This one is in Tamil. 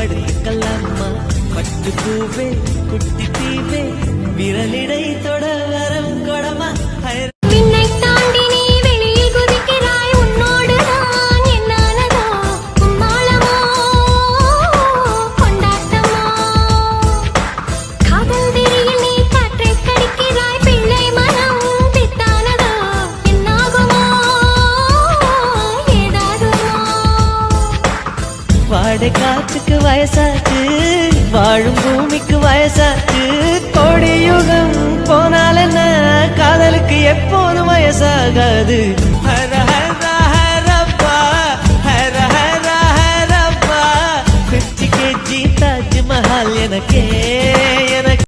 படுத்துக்கலாமா பட்டு பூவே குட்டி தீவே விரலிடை தொட வரம் கொடமா வாடை காற்றுக்கு வயசாச்சு வாழும் பூமிக்கு வயசாச்சு கோடி யுகம் போனால் என்ன காதலுக்கு எப்போதும் வயசாகாது